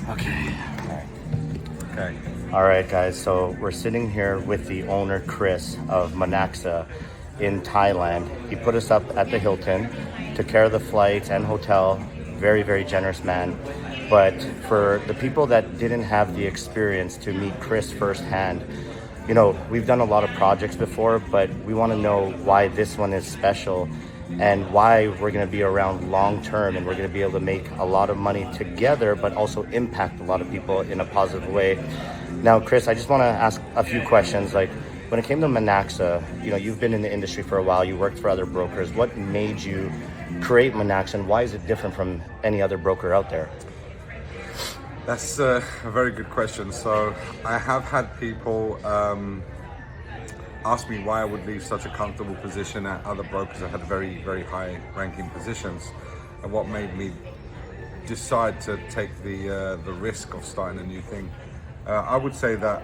Okay. Okay. All right, guys. So we're sitting here with the owner, Chris, of Monaxa in Thailand. He put us up at the Hilton, took care of the flights and hotel. Very, very generous man. But for the people that didn't have the experience to meet Chris firsthand, you know, we've done a lot of projects before, but we want to know why this one is special and why we're going to be around long term, and we're going to be able to make a lot of money together, but also impact a lot of people in a positive way. Now, Chris, I just want to ask a few questions. Like, when it came to Monaxa, you know, you've been in the industry for a while, you worked for other brokers. What made you create Monaxa, and why is it different from any other broker out there? That's a very good question. So I have had people ask me why I would leave such a comfortable position at other brokers that had very, very high ranking positions, and what made me decide to take the risk of starting a new thing. I would say that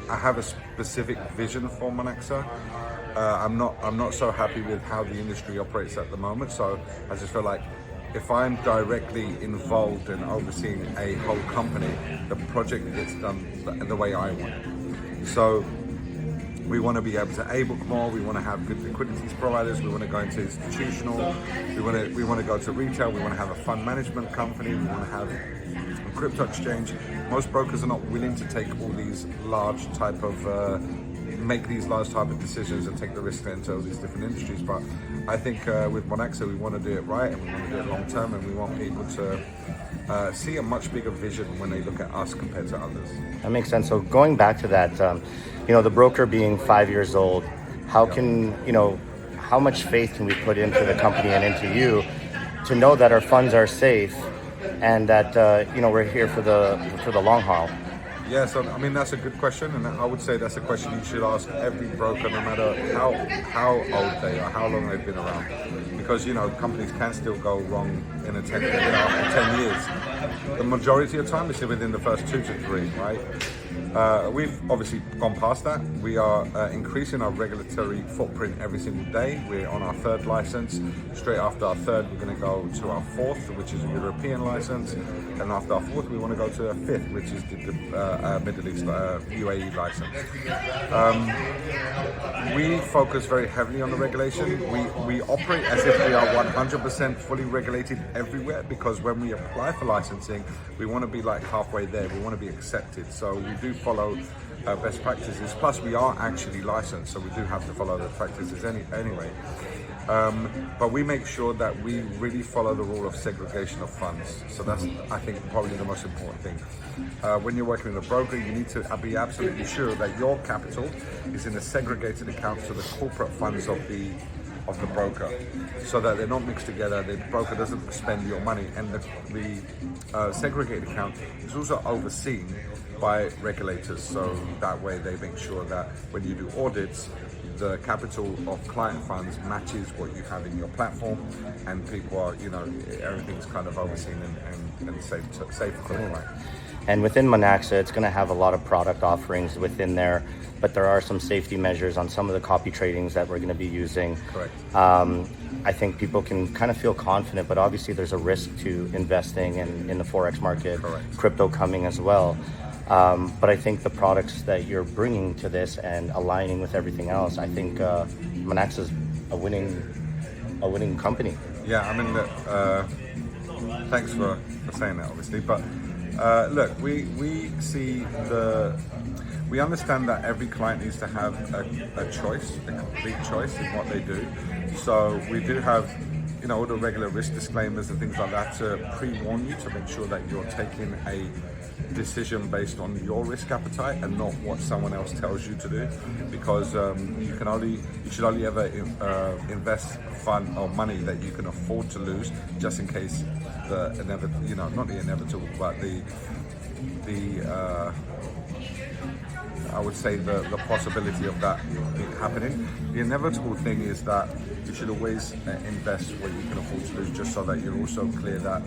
I have a specific vision for Monaxa. I'm not so happy with how the industry operates at the moment, so I just feel like if I'm directly involved in overseeing a whole company, the project gets done the way I want it. So we want to be able to able more. We want to have good liquidity providers. We want to go into institutional. We want to go to retail. We want to have a fund management company. We want to have a crypto exchange. Most brokers are not willing to take all these large type of make these large type of decisions and take the risk into all these different industries. But I think with Monaxa, we want to do it right, and we want to do it long term, and we want people to see a much bigger vision when they look at us compared to others. That makes sense. So going back to that, you know, the broker being 5 years old, how can, you know, how much faith can we put into the company and into you to know that our funds are safe and that, you know, we're here for the long haul? Yeah, so I mean, that's a good question, and I would say that's a question you should ask every broker, no matter how old they are, how long they've been around, because, you know, companies can still go wrong in a 10 years. The majority of time is within the first 2 to 3, right? We've obviously gone past that. We are increasing our regulatory footprint every single day. We're on our 3rd license. Straight after our 3rd, we're going to go to our 4th, which is a European license. And after our 4th, we want to go to a 5th, which is the Middle East UAE license. We focus very heavily on the regulation. We operate as if we are 100% fully regulated everywhere, because when we apply for licensing, we want to be like halfway there. We want to be accepted. So we do follow best practices. Plus, we are actually licensed, so we do have to follow the practices anyway. But we make sure that we really follow the rule of segregation of funds. So that's, I think, probably the most important thing. When you're working with a broker, you need to be absolutely sure that your capital is in a segregated account to the corporate funds of the broker, so that they're not mixed together. The broker doesn't spend your money, and the segregated account is also overseen by regulators, so that way they make sure that when you do audits, the capital of client funds matches what you have in your platform, and people are, you know, everything's kind of overseen and safe for the client. And within Monaxa, it's going to have a lot of product offerings within there, but there are some safety measures on some of the copy tradings that we're going to be using. Correct. I think people can kind of feel confident, but obviously there's a risk to investing in the Forex market. Correct. Crypto coming as well. But I think the products that you're bringing to this and aligning with everything else, I think Monaxa's a winning company. Yeah, I mean, thanks for saying that, obviously. But look, we understand that every client needs to have a choice, a complete choice in what they do. So we do have, you know, all the regular risk disclaimers and things like that to pre-warn you, to make sure that you're taking a decision based on your risk appetite and not what someone else tells you to do, because you should only ever invest fund or money that you can afford to lose, just in case the inevitable, you know, not the inevitable, but I would say the possibility of that happening. The inevitable thing is that you should always invest what you can afford to lose, just so that you're also clear that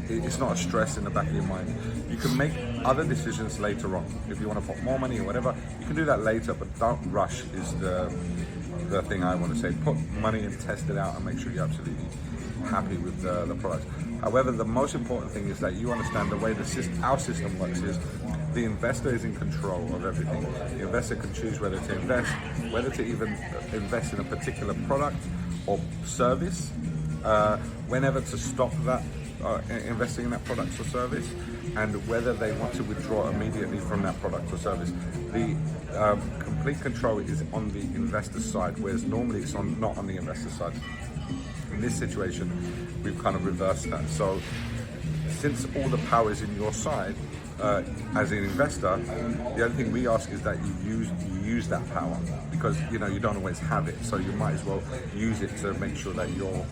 it's not a stress in the back of your mind. You can make other decisions later on. If you want to put more money or whatever, you can do that later, but don't rush is the thing I want to say. Put money and test it out and make sure you're absolutely happy with the product. However, the most important thing is that you understand the way our system works is the investor is in control of everything. The investor can choose whether to invest, whether to even invest in a particular product or service, whenever to stop that investing in that product or service, and whether they want to withdraw immediately from that product or service. The complete control is on the investor side, whereas normally it's not on the investor side. In this situation, we've kind of reversed that. So since all the power is in your side, as an investor, the only thing we ask is that you use that power, because you don't always have it. So you might as well use it to make sure that your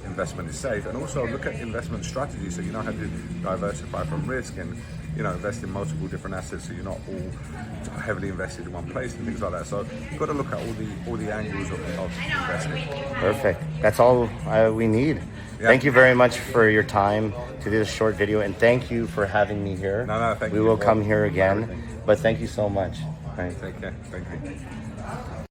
investment is safe, and also look at investment strategies so you know how to diversify from risk and invest in multiple different assets so you're not all heavily invested in one place and things like that. So you've got to look at all the angles of investing. Perfect. That's all we need. Yeah. Thank you very much for your time to do this short video, and thank you for having me here. No, thank you. We will come here again, but thank you so much. Right. Take care. Thank you.